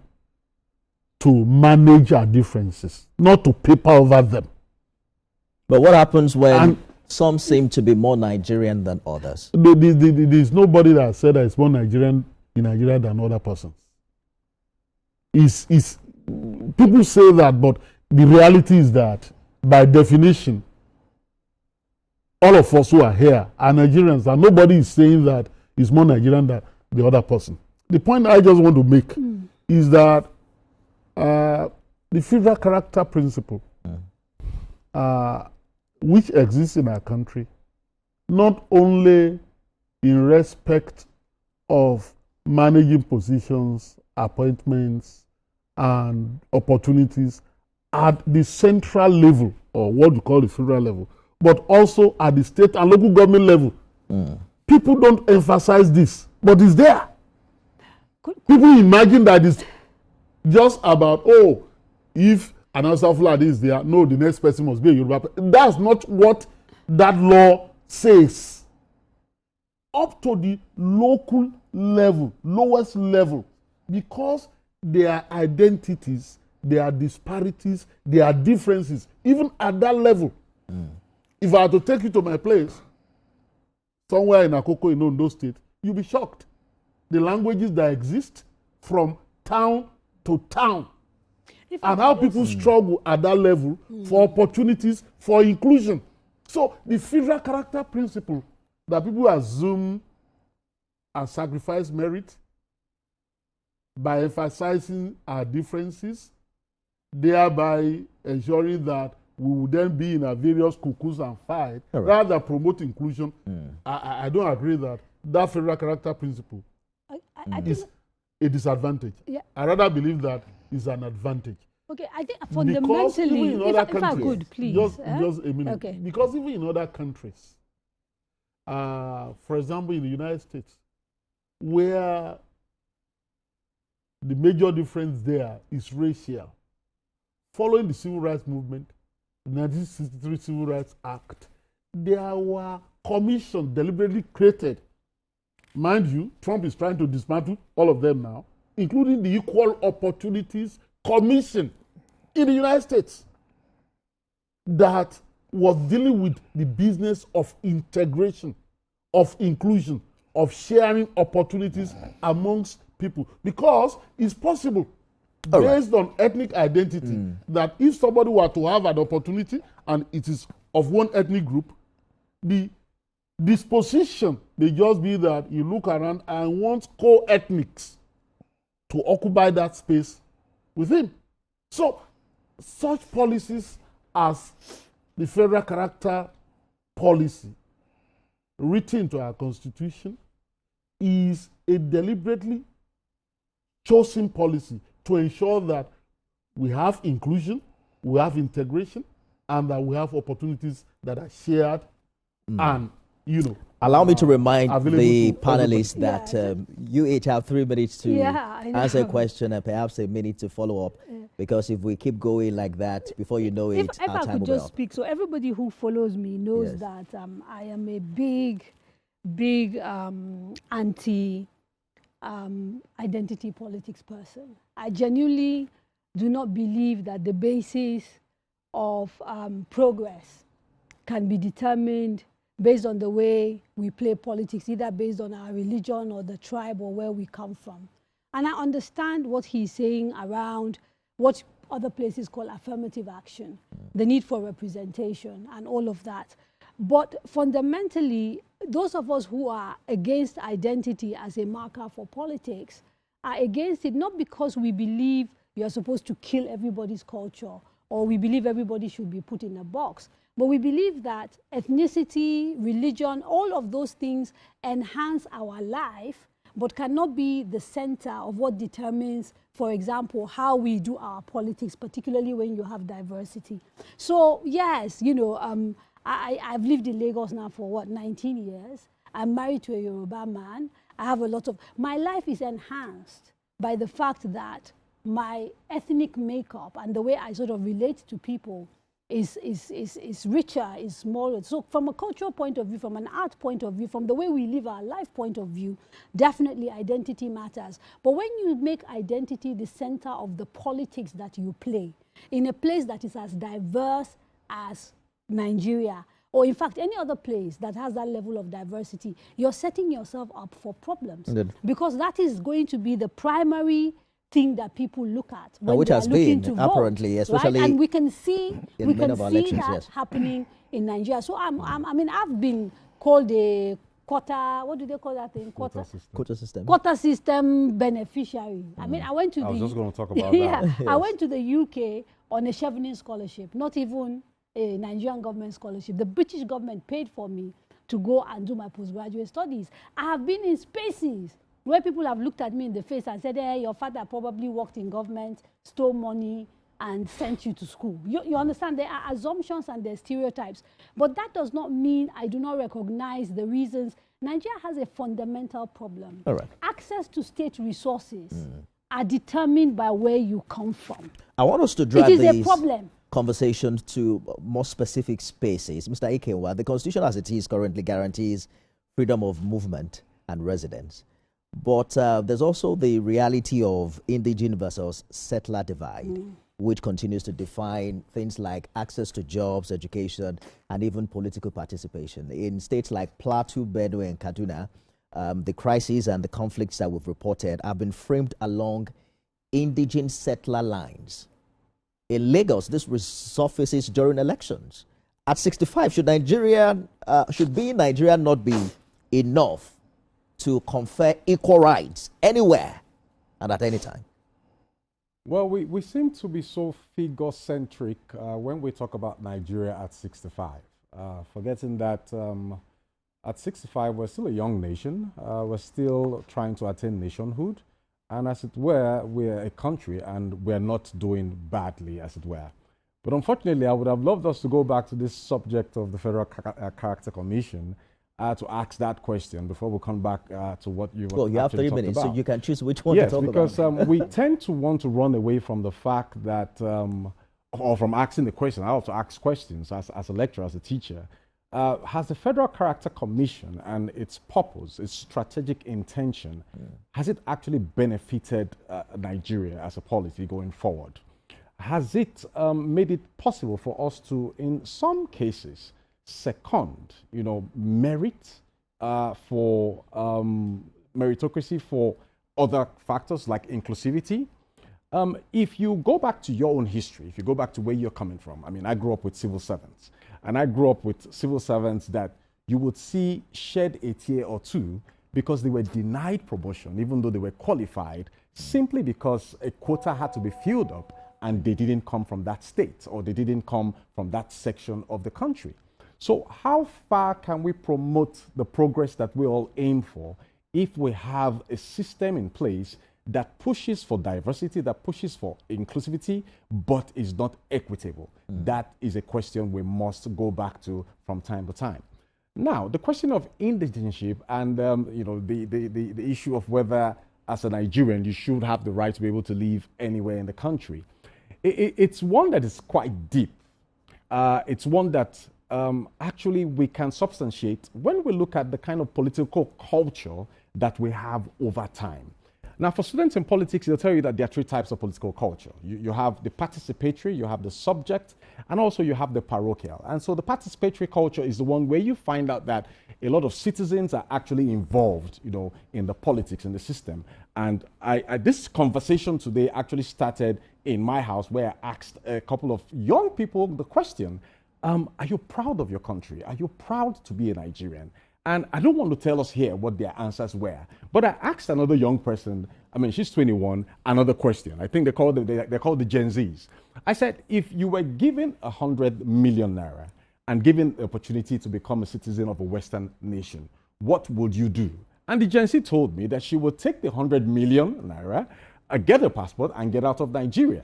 S4: to manage our differences, not to paper over them.
S1: But what happens when some seem to be more Nigerian than others?
S4: There's nobody that said that it's more Nigerian in Nigeria than other persons. People say that, but the reality is that, by definition, all of us who are here are Nigerians, and nobody is saying that it's more Nigerian than the other person. The point I just want to make is that the federal character principle, which exists in our country, not only in respect of managing positions, appointments, and opportunities at the central level, or what we call the federal level, but also at the state and local government level. People don't emphasize this, but it's there. People imagine that it's just about, oh, if an Hausa Fulani is there, no, the next person must be a Yoruba. That's not what that law says. Up to the local level, lowest level, because there are identities, there are disparities, there are differences, even at that level. If I had to take you to my place, somewhere in Akoko, in Ondo State, you'll be shocked. The languages that exist from town to town, and how people struggle at that level for opportunities, for inclusion. So the federal character principle that people assume and sacrifice merit by emphasizing our differences, thereby ensuring that we will then be in our various cuckoos and fight, rather than promote inclusion. I don't agree that federal character principle is a disadvantage. Yeah. I rather believe that is an advantage.
S3: Okay, I think fundamentally, if I could, please.
S4: Just a minute. Okay. Because even in other countries, for example, in the United States, where the major difference there is racial, following the Civil Rights Movement, the 1963 Civil Rights Act, there were commissions deliberately created. Mind you, Trump is trying to dismantle all of them now, including the Equal Opportunities Commission in the United States that was dealing with the business of integration, of inclusion, of sharing opportunities amongst people. Because it's possible, based on ethnic identity, that if somebody were to have an opportunity and it is of one ethnic group, the disposition may just be that you look around and want co-ethnics to occupy that space with him. So, such policies as the federal character policy written into our constitution is a deliberately chosen policy to ensure that we have inclusion, we have integration, and that we have opportunities that are shared and,
S1: allow me to remind the panelists that you each have 3 minutes to answer a question and perhaps a minute to follow up. Because if we keep going like that, before you know it,
S3: our time will be up. If I could just
S1: up.
S3: speak, so everybody who follows me knows that I am a big anti-identity politics person. I genuinely do not believe that the basis of progress can be determined based on the way we play politics, either based on our religion or the tribe or where we come from. And I understand what he's saying around what other places call affirmative action, the need for representation and all of that. But fundamentally, those of us who are against identity as a marker for politics are against it not because we believe you're supposed to kill everybody's culture or we believe everybody should be put in a box. But we believe that ethnicity, religion, all of those things enhance our life, but cannot be the center of what determines, for example, how we do our politics, particularly when you have diversity. So, yes, I've lived in Lagos now for, 19 years. I'm married to a Yoruba man. I have a lot of... My life is enhanced by the fact that my ethnic makeup and the way I sort of relate to people is richer, is smaller. So from a cultural point of view, from an art point of view, from the way we live our life point of view, definitely identity matters. But when you make identity the center of the politics that you play, in a place that is as diverse as Nigeria, or in fact any other place that has that level of diversity, you're setting yourself up for problems.
S1: Indeed.
S3: Because that is going to be the primary thing that people look at when
S1: which
S3: they
S1: has
S3: are looking
S1: been
S3: to vote,
S1: apparently, especially
S3: right? And we can see
S1: in many of our elections, yes.
S3: happening in Nigeria. So I mean, I've been called a quota, what do they call that thing?
S1: Quota system.
S3: Quota system beneficiary. I mean, I went to
S2: I was just going to talk about
S3: yeah,
S2: that.
S3: I went to the UK on a Chevening scholarship, not even a Nigerian government scholarship. The British government paid for me to go and do my postgraduate studies. I have been in spaces where people have looked at me in the face and said, hey, your father probably worked in government, stole money, and sent you to school. You understand? There are assumptions and there are stereotypes. But that does not mean I do not recognize the reasons. Nigeria has a fundamental problem.
S1: All right.
S3: Access to state resources are determined by where you come from.
S1: I want us to drive
S3: It is a
S1: these
S3: problem.
S1: conversations to more specific spaces. Mr. Ikenwa, the Constitution as it is currently guarantees freedom of movement and residence. But there's also the reality of indigene versus settler divide, which continues to define things like access to jobs, education, and even political participation. In states like Plateau, Benue, and Kaduna, the crises and the conflicts that we've reported have been framed along indigene settler lines. In Lagos, this resurfaces during elections. At 65, should being Nigeria not be enough to confer equal rights anywhere and at any time?
S2: Well, we seem to be so figure-centric when we talk about Nigeria at 65, forgetting that at 65, we're still a young nation. We're still trying to attain nationhood. And as it were, we're a country and we're not doing badly, as it were. But unfortunately, I would have loved us to go back to this subject of the Federal Character Commission to ask that question before we come back to what you
S1: Well, you have 3 minutes, so you can choose which one to talk about.
S2: Yes, because we tend to want to run away from the fact that, or from asking the question. I also ask questions as a lecturer, as a teacher. Has the Federal Character Commission and its purpose, its strategic intention, has it actually benefited Nigeria as a polity going forward? Has it made it possible for us to, in some cases, second, merit for meritocracy for other factors like inclusivity? If you go back to your own history, if you go back to where you're coming from, I mean, I grew up with civil servants. And I grew up with civil servants that you would see shed a tear or two because they were denied promotion, even though they were qualified, simply because a quota had to be filled up and they didn't come from that state or they didn't come from that section of the country. So how far can we promote the progress that we all aim for if we have a system in place that pushes for diversity, that pushes for inclusivity, but is not equitable? That is a question we must go back to from time to time. Now, the question of indigenship and the issue of whether, as a Nigerian, you should have the right to be able to live anywhere in the country. It's one that is quite deep. It's one that actually we can substantiate when we look at the kind of political culture that we have over time. Now, for students in politics, they'll tell you that there are 3 types of political culture. You have the participatory, you have the subject, and also you have the parochial. And so the participatory culture is the one where you find out that a lot of citizens are actually involved, in the politics, in the system. And this conversation today actually started in my house where I asked a couple of young people the question, are you proud of your country? Are you proud to be a Nigerian? And I don't want to tell us here what their answers were, but I asked another young person, I mean, she's 21, another question. I think they're called the Gen Zs. I said, if you were given 100 million naira and given the opportunity to become a citizen of a Western nation, what would you do? And the Gen Z told me that she would take the 100 million naira, get a passport, and get out of Nigeria.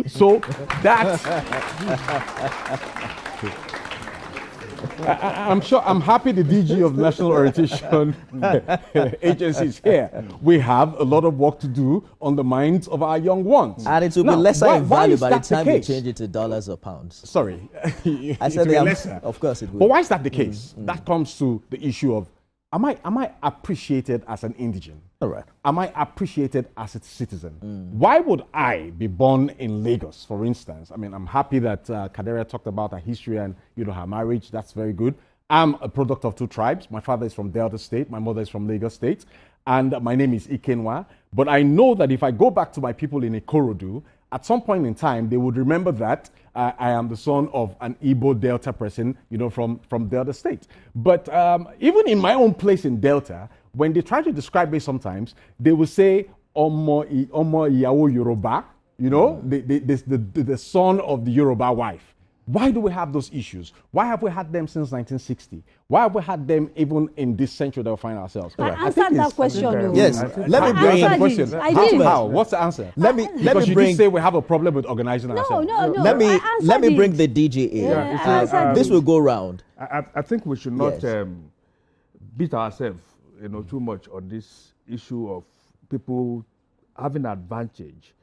S2: So that's... I'm sure, I'm happy the DG of the National Orientation Agency is here. We have a lot of work to do on the minds of our young ones.
S1: And it will be lesser in value by the time you change it to dollars or pounds.
S2: Sorry.
S1: I said
S2: lesser.
S1: Of course it will.
S2: But why is that the case? That comes to the issue of, am I appreciated as an indigent?
S1: All right.
S2: Am I appreciated as a citizen? Why would I be born in Lagos, for instance? I mean, I'm happy that Kaderia talked about her history and, her marriage. That's very good. I'm a product of two tribes. My father is from Delta State. My mother is from Lagos State. And my name is Ikenwa. But I know that if I go back to my people in Ikorodu, at some point in time, they would remember that I am the son of an Igbo Delta person, from Delta State. But even in my own place in Delta, when they try to describe me sometimes, they will say, Omo Iyawo Yoruba, the son of the Yoruba wife. Why do we have those issues? Why have we had them since 1960? Why have we had them even in this century that we find ourselves?
S3: I answered that question.
S1: Yes. Let me bring in the question.
S2: How? What's the answer?
S1: Let me
S2: you did say we have a problem with organizing ourselves.
S3: No.
S1: Let me bring the DG in. This will go round.
S5: I think we should not beat ourselves, too much on this issue of people having advantage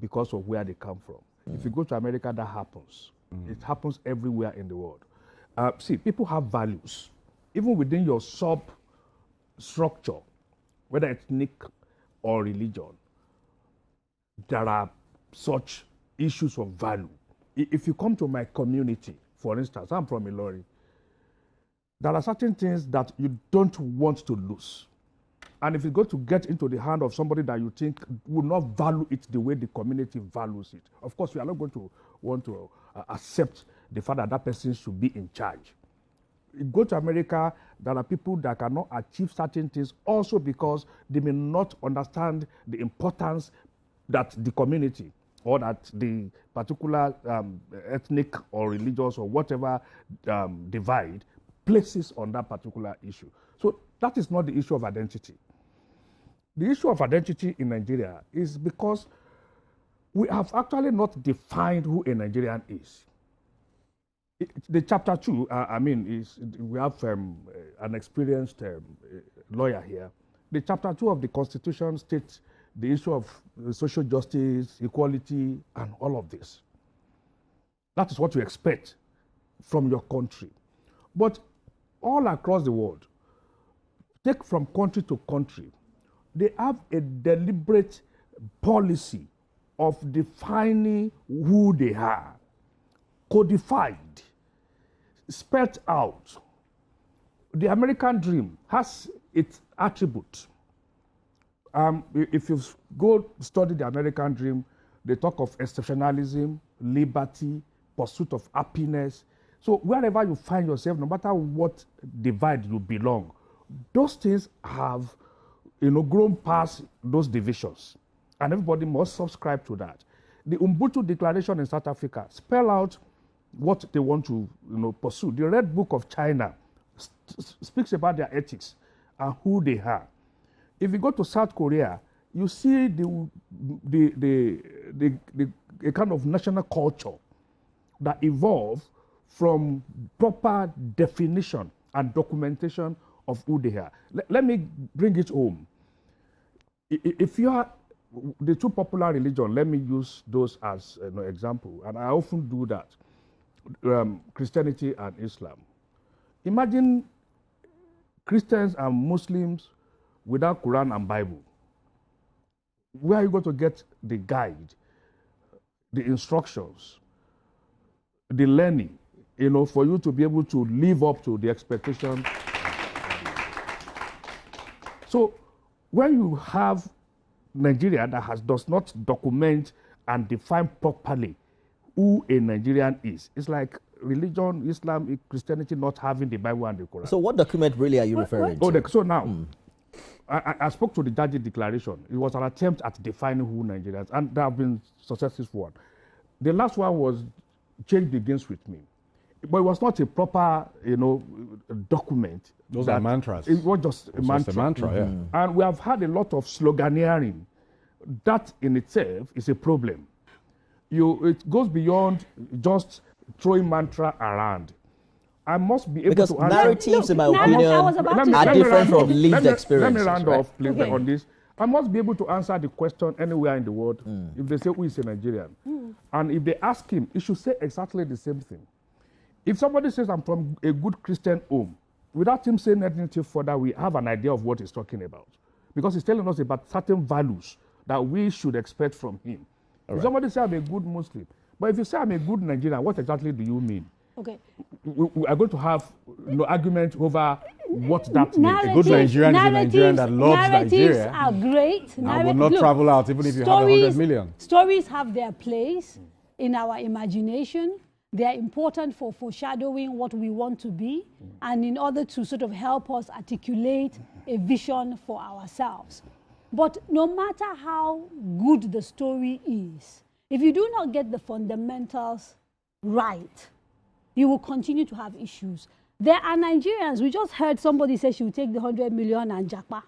S5: because of where they come from. If you go to America, that happens. It happens everywhere in the world. See, people have values. Even within your sub-structure, whether ethnic or religion, there are such issues of value. If you come to my community, for instance, I'm from Ilori, there are certain things that you don't want to lose. And if you go to get into the hand of somebody that you think will not value it the way the community values it, of course, we are not going to want to accept the fact that that person should be in charge. You go to America, there are people that cannot achieve certain things also because they may not understand the importance that the community or that the particular ethnic or religious or whatever divide places on that particular issue. So that is not the issue of identity. The issue of identity in Nigeria is because we have actually not defined who a Nigerian is. The chapter 2, we have an experienced lawyer here. The chapter 2 of the Constitution states the issue of social justice, equality, and all of this. That is what you expect from your country. But all across the world, take from country to country, they have a deliberate policy of defining who they are, codified, spelled out. The American dream has its attributes. If you go study the American dream, they talk of exceptionalism, liberty, pursuit of happiness. So wherever you find yourself, no matter what divide you belong, those things have grown past those divisions. And everybody must subscribe to that. The Ubuntu Declaration in South Africa spell out what they want to pursue. The Red Book of China speaks about their ethics and who they are. If you go to South Korea, you see a kind of national culture that evolved from proper definition and documentation of who they are. Let me bring it home. If you are the two popular religions, let me use those as an example, and I often do that, Christianity and Islam. Imagine Christians and Muslims without Quran and Bible. Where are you going to get the guide, the instructions, the learning, for you to be able to live up to the expectation? So when you have Nigeria that does not document and define properly who a Nigerian is, it's like religion, Islam, Christianity not having the Bible and the Quran.
S1: So what document really are you referring to?
S5: So now, I spoke to the Jaji Declaration. It was an attempt at defining who Nigerians, and there have been successful one. The last one was Change Begins With Me. But it was not a proper, document.
S2: Those are mantras.
S5: It was just a mantra.
S2: Yeah.
S5: And we have had a lot of sloganeering. That in itself is a problem. It goes beyond just throwing mantra around. I must be able
S1: because
S5: to answer.
S1: narratives, in my opinion, are different from lived experiences.
S5: Let me round off, please, on this. I must be able to answer the question anywhere in the world if they say, who is a Nigerian? And if they ask him, he should say exactly the same thing. If somebody says, I'm from a good Christian home, without him saying anything further, we have an idea of what he's talking about. Because he's telling us about certain values that we should expect from him. If somebody says, I'm a good Muslim, but if you say, I'm a good Nigerian, what exactly do you mean?
S3: Okay.
S5: We are going to have no argument over what that means.
S2: A good Nigerian is a Nigerian that loves Nigeria.
S3: Narratives are great.
S2: And will not travel out even if you have 100 million.
S3: Stories have their place in our imagination. They are important for foreshadowing what we want to be and in order to sort of help us articulate a vision for ourselves. But no matter how good the story is, if you do not get the fundamentals right, you will continue to have issues. There are Nigerians, we just heard somebody say she will take the 100 million and japa.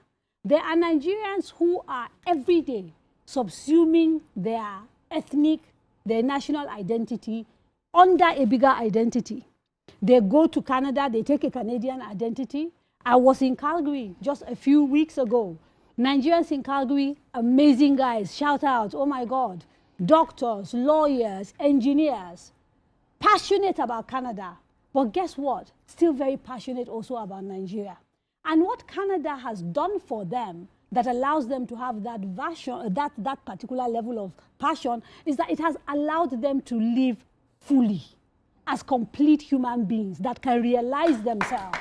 S3: There are Nigerians who are every day subsuming their ethnic, their national identity under a bigger identity. They go to Canada, they take a Canadian identity. I was in Calgary just a few weeks ago. Nigerians in Calgary, amazing guys, shout out, oh my God. Doctors, lawyers, engineers, passionate about Canada. But guess what? Still very passionate also about Nigeria. And what Canada has done for them that allows them to have that version, that particular level of passion is that it has allowed them to live fully as complete human beings that can realize themselves,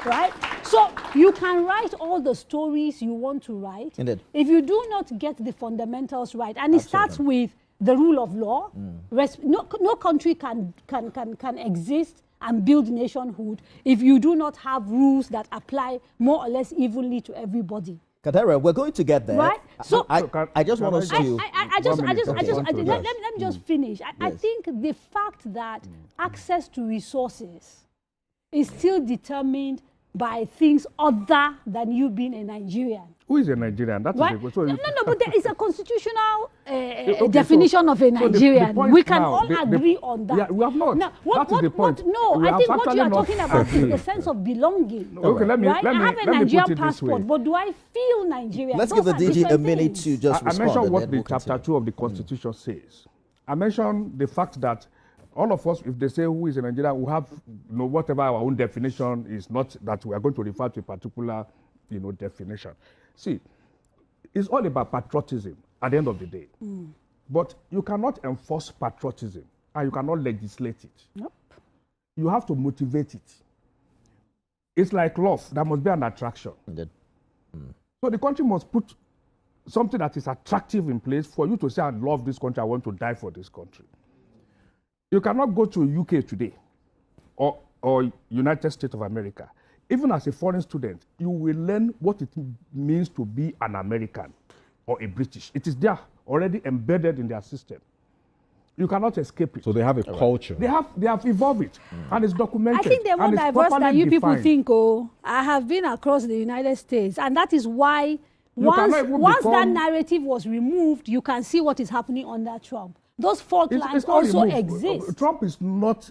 S3: right? So you can write all the stories you want to write.
S1: Indeed.
S3: If you do not get the fundamentals right, and it starts with the rule of law. No country can exist and build nationhood if you do not have rules that apply more or less evenly to everybody.
S1: Katera, we're going to get there.
S3: Right? So
S1: I just want us to...
S3: let me just finish. I think the fact that access to resources is still determined by things other than you being a Nigerian.
S5: Who is a Nigerian? That
S3: right?
S5: is a, so
S3: no, but there is a constitutional definition of a Nigerian. We can all agree on that.
S5: Yeah, we have not. That is the point.
S3: I think what you are talking about is the sense of belonging.
S5: Okay, let me
S3: I have a Nigerian passport, but do I feel Nigerian?
S1: Let's give the DG a minute to just respond.
S5: I mentioned what the chapter 2 of the Constitution says. I mentioned the fact that all of us, if they say who is a Nigerian, we have whatever our own definition is, not that we are going to refer to a particular definition. See, it's all about patriotism at the end of the day. But you cannot enforce patriotism and you cannot legislate it.
S3: Nope.
S5: You have to motivate it. It's like love. There must be an attraction. So the country must put something that is attractive in place for you to say, I love this country, I want to die for this country. You cannot go to UK today or United States of America. Even as a foreign student, you will learn what it means to be an American or a British. It is there already embedded in their system. You cannot escape it.
S2: So they have a culture.
S5: They have evolved it, and it's documented.
S3: I think they're more diverse than you people think. I have been across the United States, and that is why once that narrative was removed, you can see what is happening under Trump. Those fault lines also exist.
S5: Trump is not,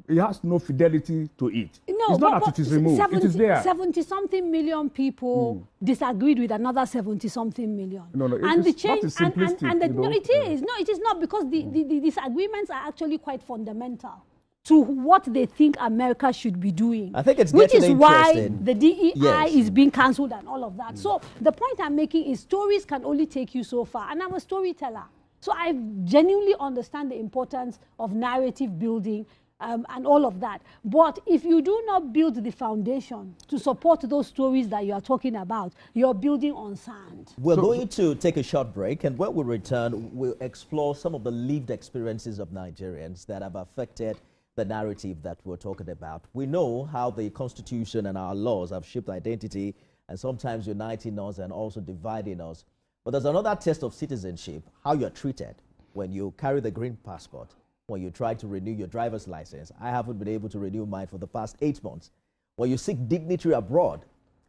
S5: he has no fidelity to it.
S3: No,
S5: it's not that it is removed. It is there.
S3: 70-something million people disagreed with another 70-something million.
S5: No,
S3: and the change,
S5: that is simplistic.
S3: No, it is. No, it is not, because the disagreements are actually quite fundamental to what they think America should be doing.
S1: I think it's
S3: which is why
S1: interesting.
S3: the DEI is being cancelled and all of that. So the point I'm making is stories can only take you so far. And I'm a storyteller. So I genuinely understand the importance of narrative building and all of that. But if you do not build the foundation to support those stories that you are talking about, you're building on sand.
S1: We're going to take a short break, and when we return, we'll explore some of the lived experiences of Nigerians that have affected the narrative that we're talking about. We know how the Constitution and our laws have shaped identity and sometimes uniting us and also dividing us. But there's another test of citizenship, how you're treated when you carry the green passport, when you try to renew your driver's license. I haven't been able to renew mine for the past 8 months. When you seek dignity abroad.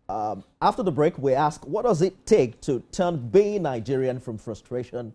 S1: After the break, we ask, what does it take to turn being Nigerian from frustration